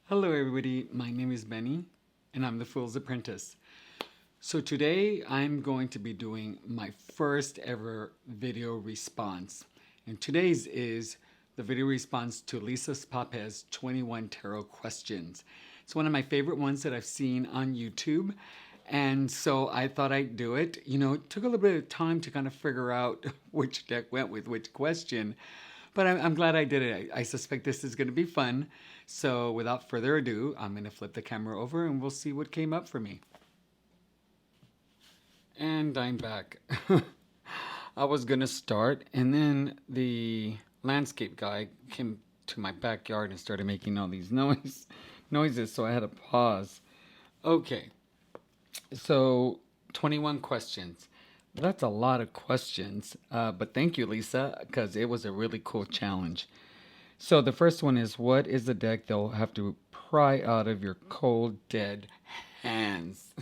Hello, everybody. My name is Benny, and I'm the Fool's Apprentice. So, today I'm going to be doing my first ever video response. And today's is the video response to Lisa Papez 21 Tarot Questions. It's one of my favorite ones that I've seen on YouTube. And so I thought I'd do it. It took a little bit of time to kind of figure out which deck went with which question. But I'm glad I did it. I suspect this is going to be fun. So without further ado, I'm going to flip the camera over and we'll see what came up for me. And I'm back. I was going to start, and then the landscape guy came to my backyard and started making all these noises, so I had to pause. Okay, so 21 questions. That's a lot of questions, but thank you, Lisa, because it was a really cool challenge. So the first one is, what is the deck they'll have to pry out of your cold, dead hands?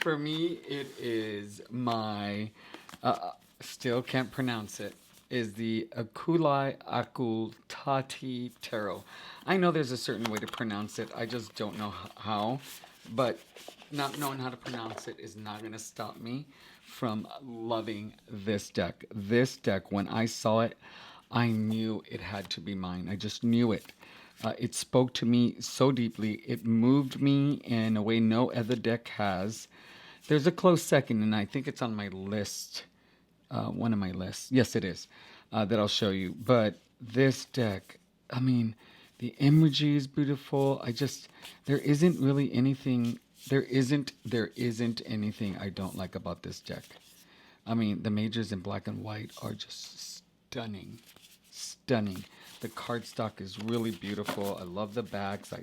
For me, it is my, still can't pronounce it, is the Akulai Akultati Tarot. I know there's a certain way to pronounce it. I just don't know how. But not knowing how to pronounce it is not going to stop me from loving this deck. This deck, when I saw it, I knew it had to be mine. I just knew it. It spoke to me so deeply. It moved me in a way no other deck has. There's a close second, and I think it's on my list. One of my lists. Yes, it is. That I'll show you. But this deck, I mean, the imagery is beautiful. There isn't really anything. There isn't anything I don't like about this deck. I mean, the majors in black and white are just stunning, stunning. The cardstock is really beautiful. I love the backs.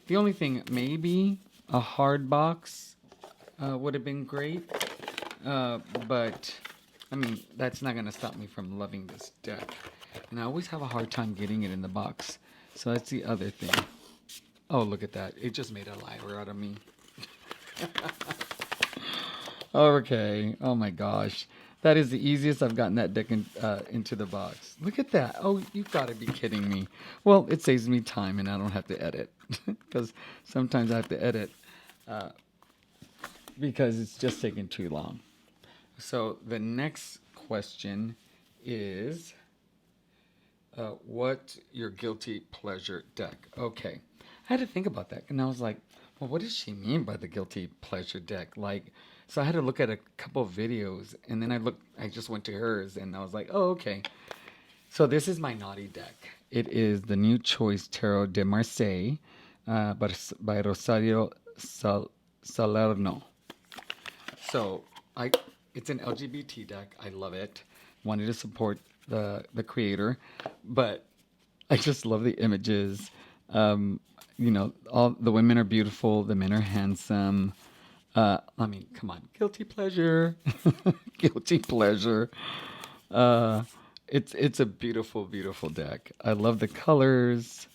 The only thing, maybe a hard box would have been great, but I mean, that's not gonna stop me from loving this deck. And I always have a hard time getting it in the box, so that's the other thing. Oh, look at that! It just made a liar out of me. Okay. Oh my gosh. That is the easiest I've gotten that deck into the box. Look at that. Oh, you've got to be kidding me. Well, it saves me time and I don't have to edit. Because sometimes I have to edit because it's just taking too long. So the next question is, what your guilty pleasure deck? Okay. I had to think about that. And I was like, well, what does she mean by the guilty pleasure deck? So I had to look at a couple of videos, and then I just went to hers, and I was like, oh, okay. So this is my naughty deck. It is the New Choice Tarot de Marseille by Rosario Salerno. So it's an LGBT deck. I love it. Wanted to support the creator, but I just love the images. All the women are beautiful, the men are handsome. I mean, come on, guilty pleasure, guilty pleasure. It's a beautiful, beautiful deck. I love the colors.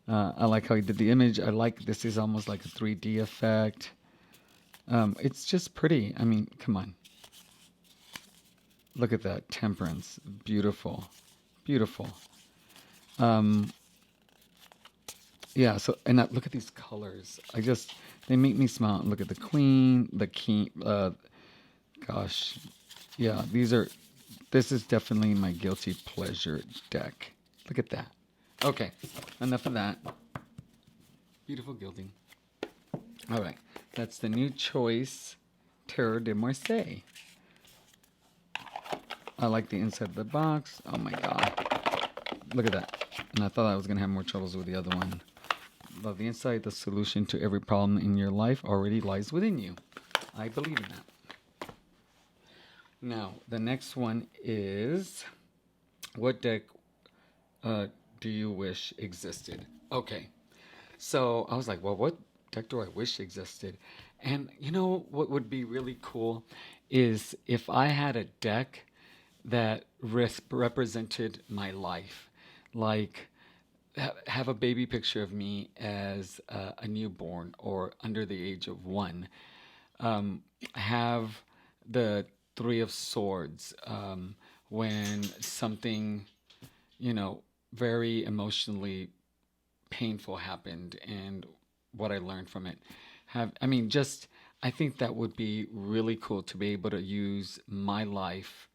I like how he did the image. I like this is almost like a 3D effect. It's just pretty. I mean, come on. Look at that. Temperance. Beautiful. Beautiful. Yeah, so, and look at these colors. They make me smile. Look at the queen, the king. Gosh. Yeah, this is definitely my guilty pleasure deck. Look at that. Okay, enough of that. Beautiful gilding. All right, that's the New Choice Tarot de Marseille. I like the inside of the box. Oh my God. Look at that. And I thought I was going to have more troubles with the other one. Love the inside. The solution to every problem in your life already lies within you. I believe in that. Now, the next one is, what deck do you wish existed? Okay. So I was like, well, what deck do I wish existed? And you know what would be really cool is if I had a deck that represented my life. Like, have a baby picture of me as a newborn or under the age of 1. Have the Three of Swords when something, very emotionally painful happened and what I learned from it. Just I think that would be really cool to be able to use my life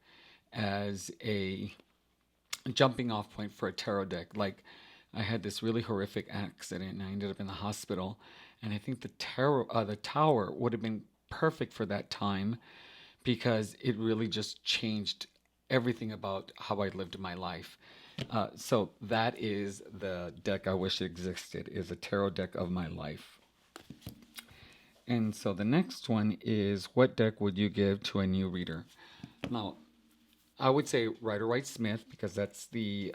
as a jumping off point for a tarot deck. Like I had this really horrific accident and I ended up in the hospital, and I think the tower would have been perfect for that time because it really just changed everything about how I lived my life. So that is the deck I wish existed, is a tarot deck of my life. And so the next one is, what deck would you give to a new reader? Now, I would say Rider Waite Smith because that's the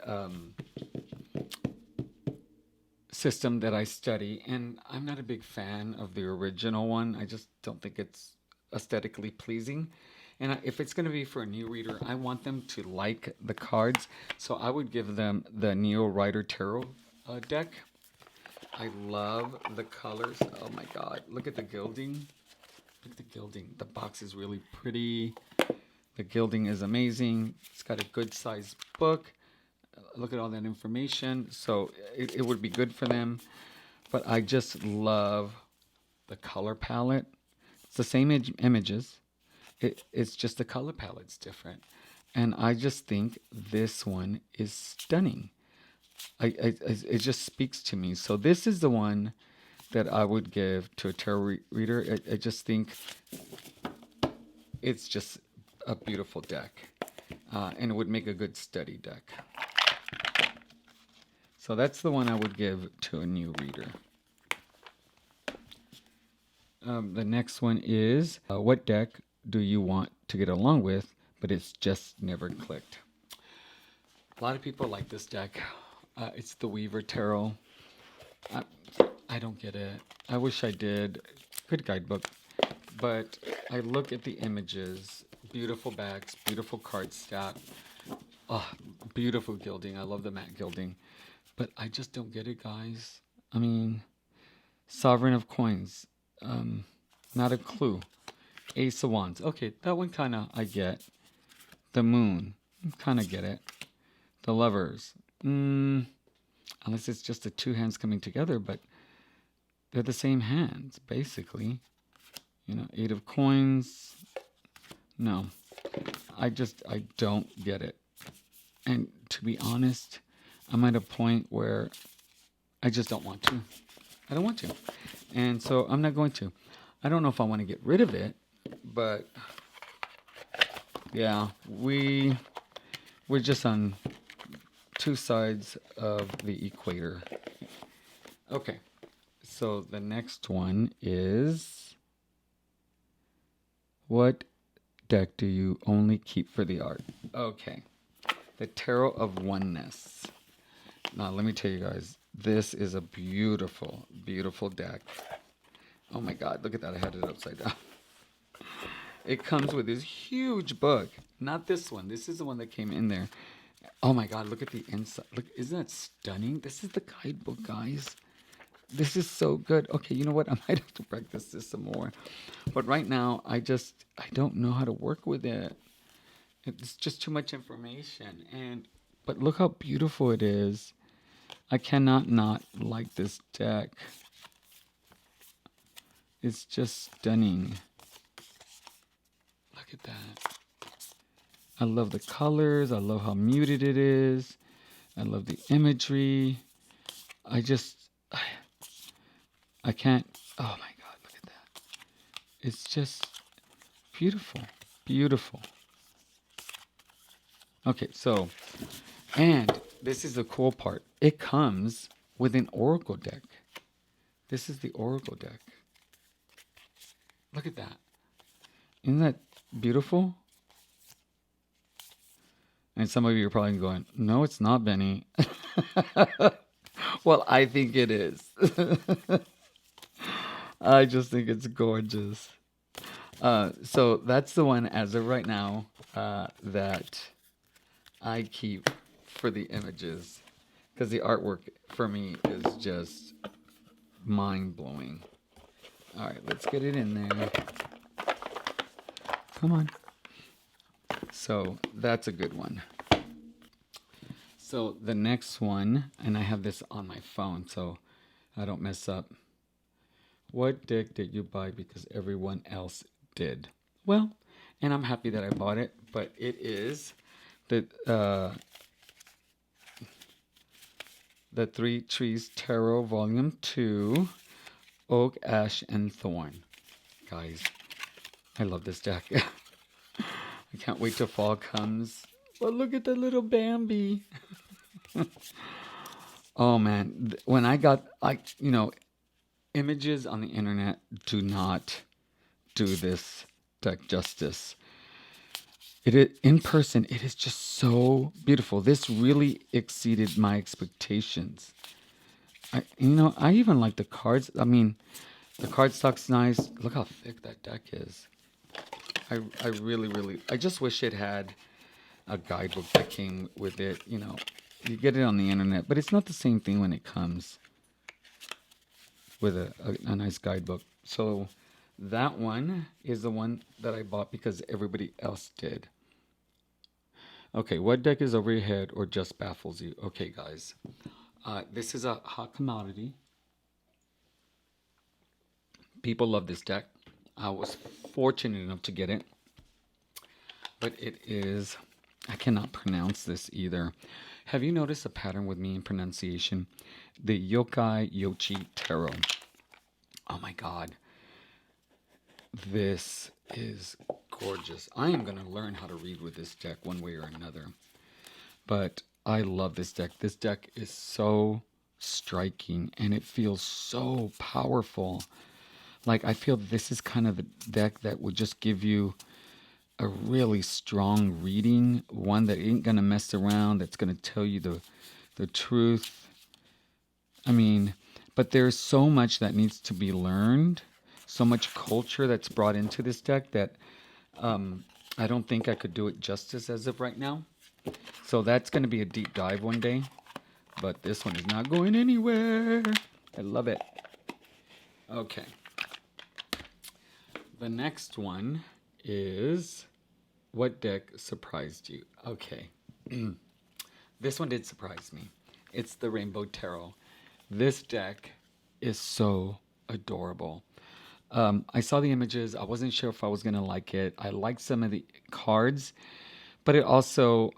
system that I study, and I'm not a big fan of the original one. I just don't think it's aesthetically pleasing. And if it's going to be for a new reader, I want them to like the cards. So I would give them the Neo Rider Tarot deck. I love the colors. Oh my God. Look at the gilding. Look at the gilding. The box is really pretty. The gilding is amazing. It's got a good sized book. Look at all that information. So it would be good for them. But I just love the color palette. It's the same images. It's just the color palette's different. And I just think this one is stunning. It just speaks to me. So this is the one that I would give to a tarot reader. I just think it's just a beautiful deck. And it would make a good study deck. So that's the one I would give to a new reader. The next one is, what deck do you want to get along with, but it's just never clicked? A lot of people like this deck. It's the Weaver Tarot. I don't get it. I wish I did. Good guidebook. But I look at the images. Beautiful backs, beautiful card stack. Oh, beautiful gilding. I love the matte gilding. But I just don't get it, guys. I mean, Sovereign of Coins. Not a clue. Ace of Wands. Okay, that one kind of I get. The Moon. Kind of get it. The Lovers. Unless it's just the two hands coming together, but they're the same hands, basically. You know, Eight of Coins. No. I don't get it. And to be honest, I'm at a point where I just don't want to. I don't want to. And so I'm not going to. I don't know if I want to get rid of it, but yeah, we're just on two sides of the equator. Okay, so the next one is, what deck do you only keep for the art? Okay, the Tarot of Oneness. Now, let me tell you guys, this is a beautiful, beautiful deck. Oh my God, look at that. I had it upside down. It comes with this huge book. Not this one. This is the one that came in there. Oh my God, look at the inside. Look, isn't that stunning? This is the guidebook, guys. This is so good. Okay, you know what? I might have to practice this some more. But right now, I don't know how to work with it. It's just too much information. But look how beautiful it is. I cannot not like this deck. It's just stunning. Look at that. I love the colors. I love how muted it is. I love the imagery. I can't. Oh my God, look at that. It's just beautiful. Beautiful. Okay, so, and this is the cool part. It comes with an oracle deck. This is the oracle deck. Look at that. Isn't that beautiful? And some of you are probably going, no, it's not, Benny. Well, I think it is. I just think it's gorgeous. So that's the one as of right now that I keep for the images. Because the artwork for me is just mind-blowing. All right, let's get it in there. Come on. So that's a good one. So the next one, and I have this on my phone so I don't mess up. What deck did you buy because everyone else did? Well, and I'm happy that I bought it, but it is the the Three Trees Tarot Volume 2, Oak, Ash, and Thorn. Guys, I love this deck. I can't wait till fall comes. But look at the little Bambi. Oh man, when I got, images on the internet do not do this deck justice. It is, in person, it is just so beautiful. This really exceeded my expectations. I even like the cards. I mean, the cardstock's nice. Look how thick that deck is. I really, really, I just wish it had a guidebook that came with it. You get it on the internet, but it's not the same thing when it comes with a nice guidebook. So that one is the one that I bought because everybody else did. Okay, what deck is over your head or just baffles you? Okay, guys, this is a hot commodity. People love this deck. I was fortunate enough to get it, but it is, I cannot pronounce this either. Have you noticed a pattern with me in pronunciation? The Yokai Yochi Tarot. Oh my God. This is gorgeous. I am going to learn how to read with this deck one way or another. But I love this deck. This deck is so striking and it feels so powerful. Like, I feel this is kind of the deck that would just give you a really strong reading, one that ain't gonna mess around, that's gonna tell you the truth. I mean, but there's so much that needs to be learned, so much culture that's brought into this deck that I don't think I could do it justice as of right now. So that's gonna be a deep dive one day, but this one is not going anywhere. I love it. Okay. The next one is, what deck surprised you? Okay. This one did surprise me. It's the Rainbow Tarot. This deck is so adorable. I saw the images. I wasn't sure if I was going to like it. I liked some of the cards, but it also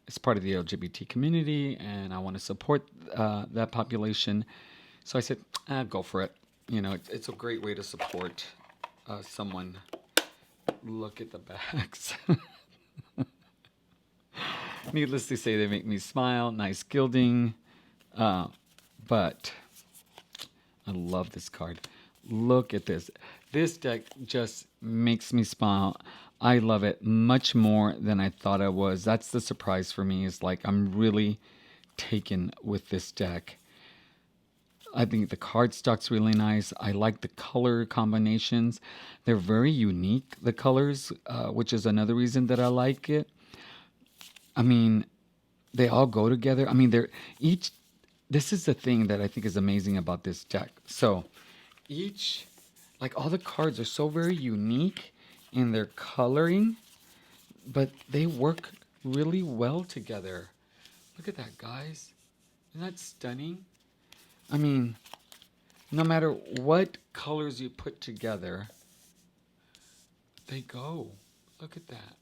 is part of the LGBT community, and I want to support that population. So I said, go for it. It's a great way to support someone. Look at the backs. Needless to say, they make me smile. Nice gilding. But I love this card. Look at this. This deck just makes me smile. I love it much more than I thought I was. That's the surprise for me, is like I'm really taken with this deck. I think the cardstock's really nice. I like the color combinations. They're very unique, the colors, which is another reason that I like it. I mean, they all go together. I mean, they're each. This is the thing that I think is amazing about this deck. So, each, like all the cards are so very unique in their coloring, but they work really well together. Look at that, guys. Isn't that stunning? I mean, no matter what colors you put together, they go. Look at that.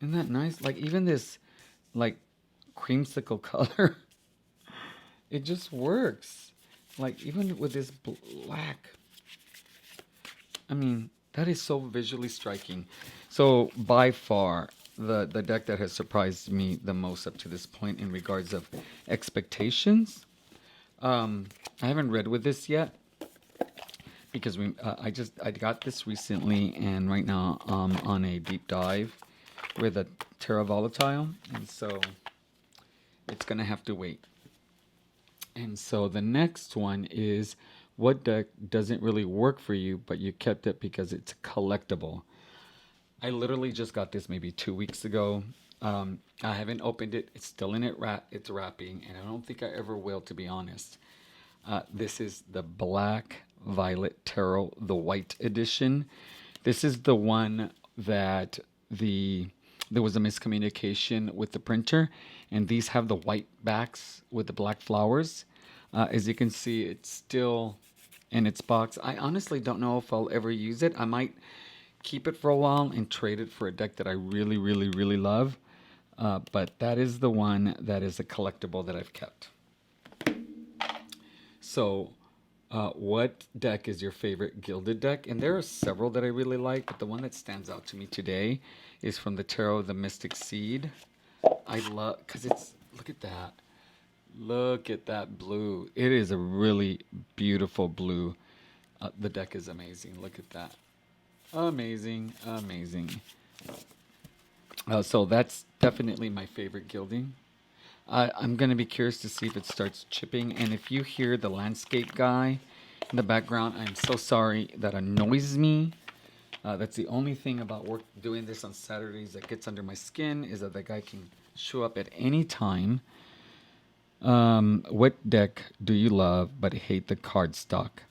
Isn't that nice? Like, even this, like, creamsicle color, it just works. Like, even with this black. I mean, that is so visually striking. So, by far, the deck that has surprised me the most up to this point in regards of expectations. I haven't read with this yet because I got this recently, and right now I'm on a deep dive with a Terra Volatile, and so it's gonna have to wait. And so the next one is, what deck doesn't really work for you, but you kept it because it's collectible? I literally just got this maybe 2 weeks ago. I haven't opened it. It's still in its wrapping, and I don't think I ever will, to be honest. This is the Black Violet Tarot, the white edition. This is the one that the there was a miscommunication with the printer, and these have the white backs with the black flowers. As you can see, it's still in its box. I honestly don't know if I'll ever use it. I might keep it for a while and trade it for a deck that I really, really, really love. But that is the one that is a collectible that I've kept. So, what deck is your favorite gilded deck? And there are several that I really like, but the one that stands out to me today is from the Tarot of the Mystic Seed. I love, because it's, look at that. Look at that blue. It is a really beautiful blue. The deck is amazing. Look at that. Amazing, amazing. So that's definitely my favorite gilding. I'm going to be curious to see if it starts chipping. And if you hear the landscape guy in the background, I'm so sorry. That annoys me. That's the only thing about doing this on Saturdays that gets under my skin, is that the guy can show up at any time. What deck do you love but hate the card stock?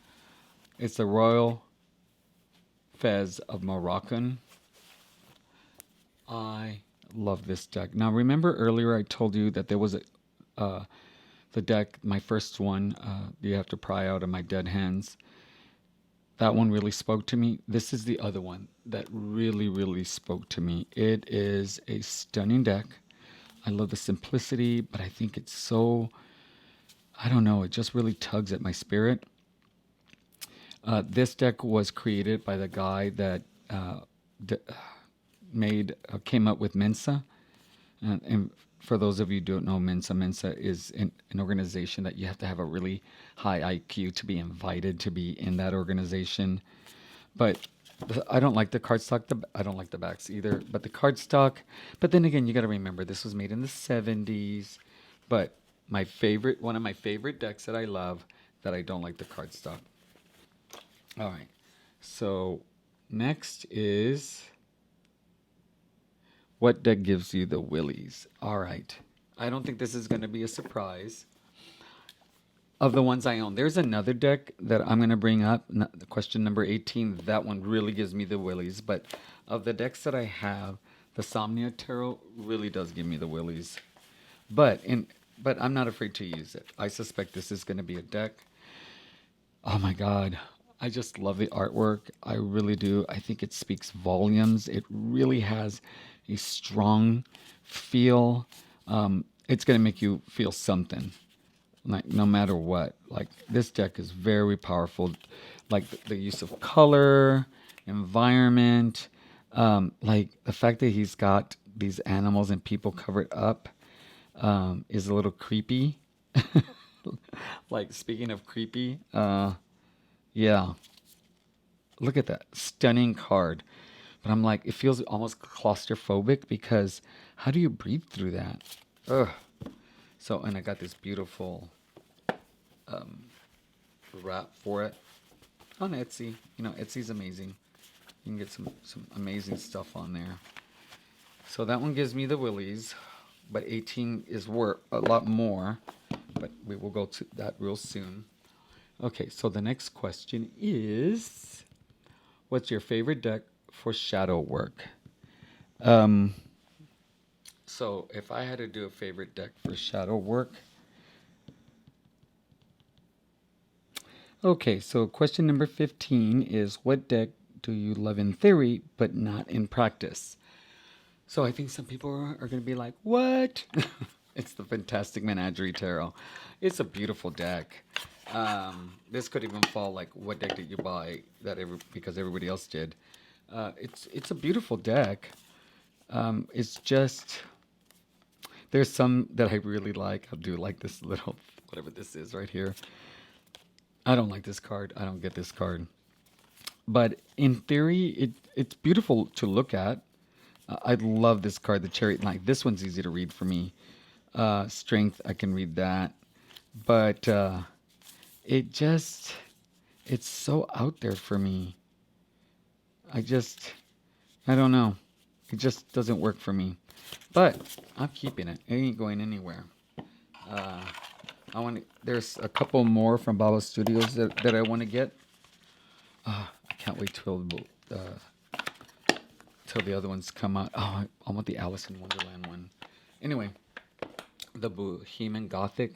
It's the Royal Fez of Moroccan. I love this deck. Now, remember earlier I told you that there was the deck, my first one, you have to pry out of my dead hands. That one really spoke to me. This is the other one that really, really spoke to me. It is a stunning deck. I love the simplicity, but I think it's so, I don't know, it just really tugs at my spirit. This deck was created by the guy that came up with Mensa. And for those of you who don't know Mensa is an organization that you have to have a really high IQ to be invited to be in that organization. But I don't like the cardstock. I don't like the backs either. But the cardstock. But then again, you got to remember this was made in the 70s. But one of my favorite decks that I love, that I don't like the cardstock. All right. So next is, what deck gives you the willies? All right. I don't think this is going to be a surprise. Of the ones I own, there's another deck that I'm going to bring up. Question number 18. That one really gives me the willies. But of the decks that I have, the Somnia Tarot really does give me the willies. But I'm not afraid to use it. I suspect this is going to be a deck. Oh my God. I just love the artwork. I really do. I think it speaks volumes. It really has a strong feel. It's going to make you feel something, like no matter what. Like, this deck is very powerful. Like the use of color, environment, like the fact that he's got these animals and people covered up is a little creepy. Like, speaking of creepy, yeah. Look at that. Stunning card. But I'm like, it feels almost claustrophobic, because how do you breathe through that? Ugh. So, and I got this beautiful wrap for it on Etsy. You know, Etsy's amazing. You can get some amazing stuff on there. So that one gives me the willies, but 18 is worth a lot more. But we will go to that real soon. Okay, so the next question is, what's your favorite deck for shadow work? So if I had to do a favorite deck for shadow work. Okay, so question number 15 is, what deck do you love in theory but not in practice? So I think some people are going to be like, what? It's the Fantastic Menagerie Tarot. It's a beautiful deck. This could even fall like, what deck did you buy because everybody else did. It's a beautiful deck. It's just, there's some that I really like. I do like this little, whatever this is right here. I don't like this card. I don't get this card. But in theory, it's beautiful to look at. I love this card, the Chariot Knight. This one's easy to read for me. Strength, I can read that. But it's so out there for me. I don't know. It just doesn't work for me. But I'm keeping it. It ain't going anywhere. There's a couple more from Baba Studios that I want to get. I can't wait till the other ones come out. Oh, I want the Alice in Wonderland one. Anyway, the Bohemian Gothic,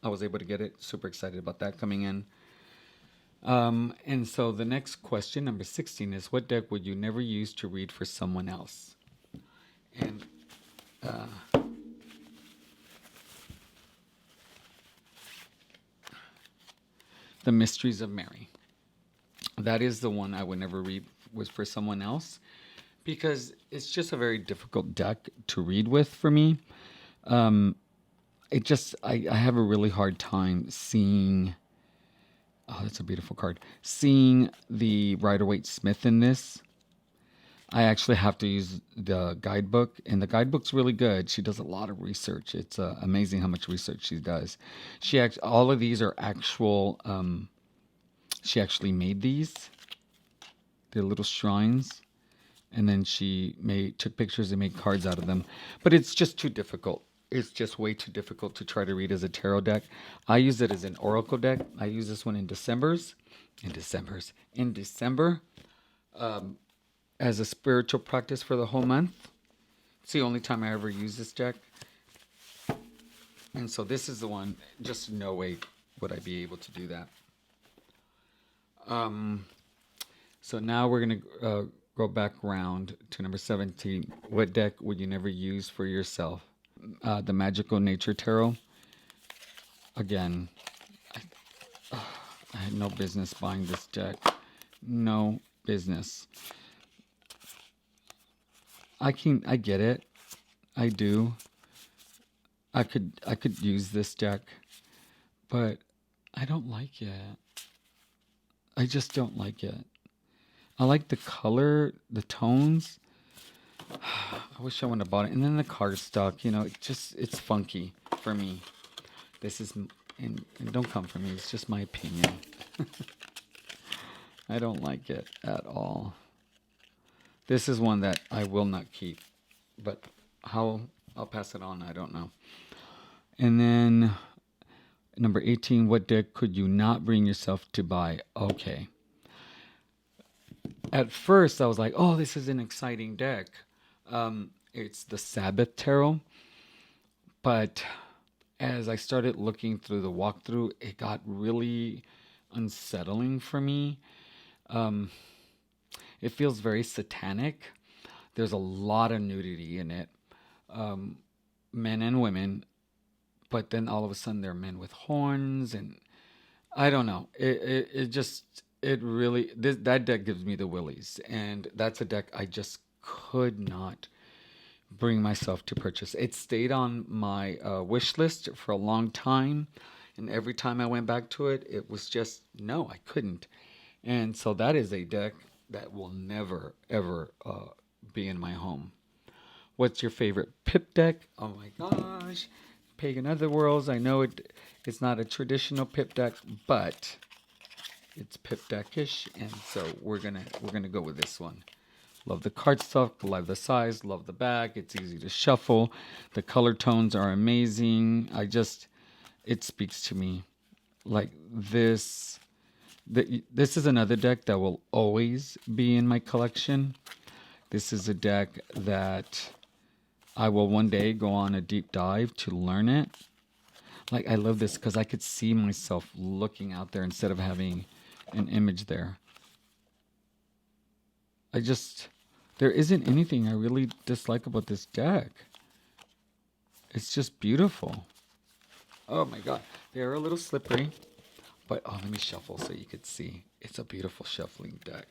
I was able to get it. Super excited about that coming in. And so the next question, number 16, is what deck would you never use to read for someone else? And The Mysteries of Mary. That is the one I would never read was for someone else because it's just a very difficult deck to read with for me. I have a really hard time seeing. Oh, that's a beautiful card. Seeing the Rider-Waite-Smith in this. I actually have to use the guidebook, and the guidebook's really good. She does a lot of research. It's amazing how much research she does. All of these are actual. She actually made these. They're little shrines, and then she took pictures and made cards out of them. But it's just too difficult. It's just way too difficult to try to read as a tarot deck. I use it as an oracle deck. I use this one in December, as a spiritual practice for the whole month. It's the only time I ever use this deck. And so this is the one, just no way would I be able to do that. So now we're going to go back round to number 17. What deck would you never use for yourself? The Magical Nature Tarot. Again, I had no business buying this deck. No business. I get it. I do. I could use this deck, but I don't like it. I just don't like it. I like the color, the tones. I wish I wouldn't have bought it. And then the cardstock, it's funky for me. This is, and don't come for me. It's just my opinion. I don't like it at all. This is one that I will not keep, but how I'll pass it on, I don't know. And then number 18, what deck could you not bring yourself to buy? Okay. At first, I was like, oh, this is an exciting deck. It's the Sabbath Tarot. But as I started looking through the walkthrough, it got really unsettling for me. It feels very satanic. There's a lot of nudity in it. Men and women. But then all of a sudden they're men with horns, and I don't know. That deck gives me the willies, and that's a deck I just could not bring myself to purchase. It stayed on my wish list for a long time, and every time I went back to it, it was just no, I couldn't. And so that is a deck that will never ever be in my home. What's your favorite Pip deck? Oh my gosh. Pagan Otherworlds. I know it's not a traditional Pip deck, but it's Pip deckish, and so we're gonna go with this one. Love the cardstock, love the size, love the back. It's easy to shuffle. The color tones are amazing. It speaks to me. Like this. This is another deck that will always be in my collection. This is a deck that I will one day go on a deep dive to learn it. Like, I love this because I could see myself looking out there instead of having an image there. There isn't anything I really dislike about this deck. It's just beautiful. Oh my God. They're a little slippery. But, let me shuffle so you could see. It's a beautiful shuffling deck.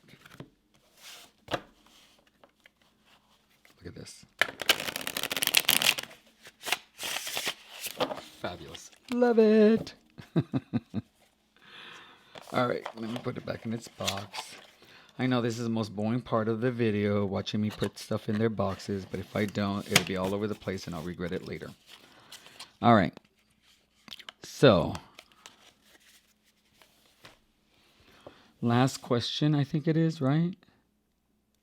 Look at this. Fabulous. Love it. All right, let me put it back in its box. I know this is the most boring part of the video, watching me put stuff in their boxes, but if I don't, it'll be all over the place and I'll regret it later. All right. So, last question, I think it is, right?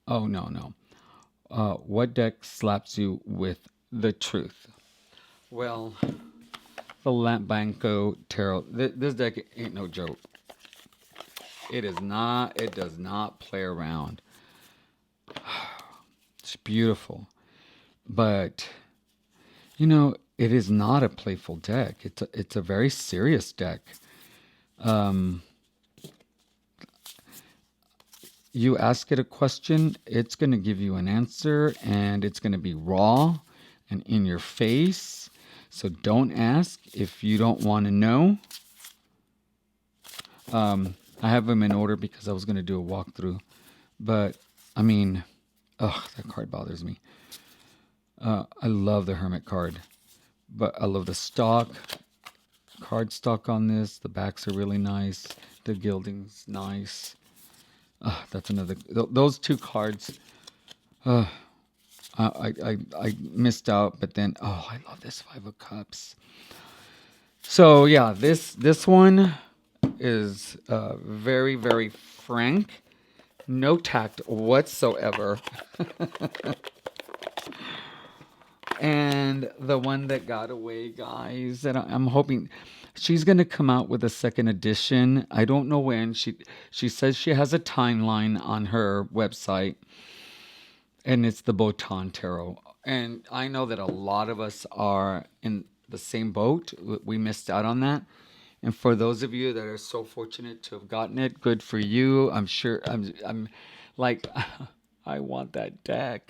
Oh, no. What deck slaps you with the truth? Well, the Lambanco Tarot. This deck ain't no joke. It does not play around. It's beautiful. But, you know, it is not a playful deck. It's a very serious deck. Um, you ask it a question, it's going to give you an answer, and it's going to be raw and in your face. So don't ask if you don't want to know. I have them in order because I was going to do a walkthrough. But, I mean, ugh, that card bothers me. I love the Hermit card, but I love the stock, card stock on this. The backs are really nice. The gilding's nice. That's another. Those two cards, uh, I missed out, but then I love this Five of Cups. So yeah, this one is very very frank, no tact whatsoever. And the one that got away, guys, that I'm hoping she's going to come out with a second edition. I don't know when. She says she has a timeline on her website, and it's the Botan Tarot. And I know that a lot of us are in the same boat. We missed out on that. And for those of you that are so fortunate to have gotten it, good for you. I'm sure I'm like I want that deck.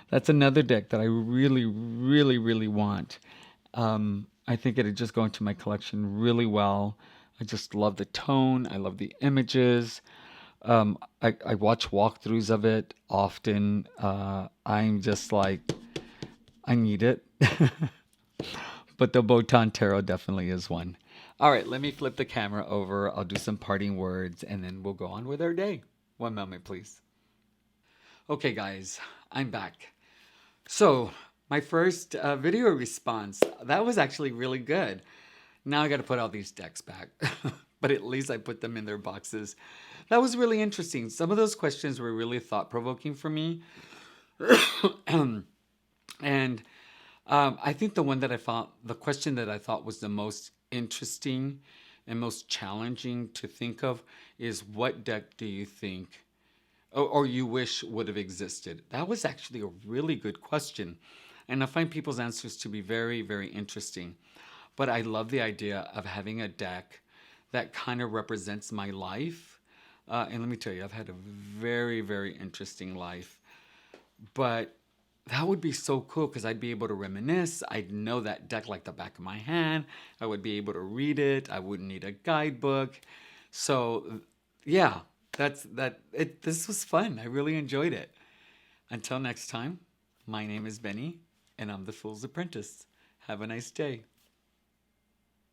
That's another deck that I really, really, really want. I think it'd just go into my collection really well. I just love the tone. I love the images. I watch walkthroughs of it often. I'm just like, I need it. But the Botan Tarot definitely is one. All right, let me flip the camera over. I'll do some parting words and then we'll go on with our day. One moment, please. Okay, guys, I'm back. So, my first video response, that was actually really good. Now I got to put all these decks back, but at least I put them in their boxes. That was really interesting. Some of those questions were really thought provoking for me. And I think the question that I thought was the most interesting and most challenging to think of is what deck do you think or you wish would have existed? That was actually a really good question. And I find people's answers to be very, very interesting. But I love the idea of having a deck that kind of represents my life. And let me tell you, I've had a very, very interesting life. But that would be so cool because I'd be able to reminisce. I'd know that deck like the back of my hand. I would be able to read it. I wouldn't need a guidebook. So, yeah, this was fun. I really enjoyed it. Until next time, my name is Benny, and I'm the Fool's Apprentice. Have a nice day.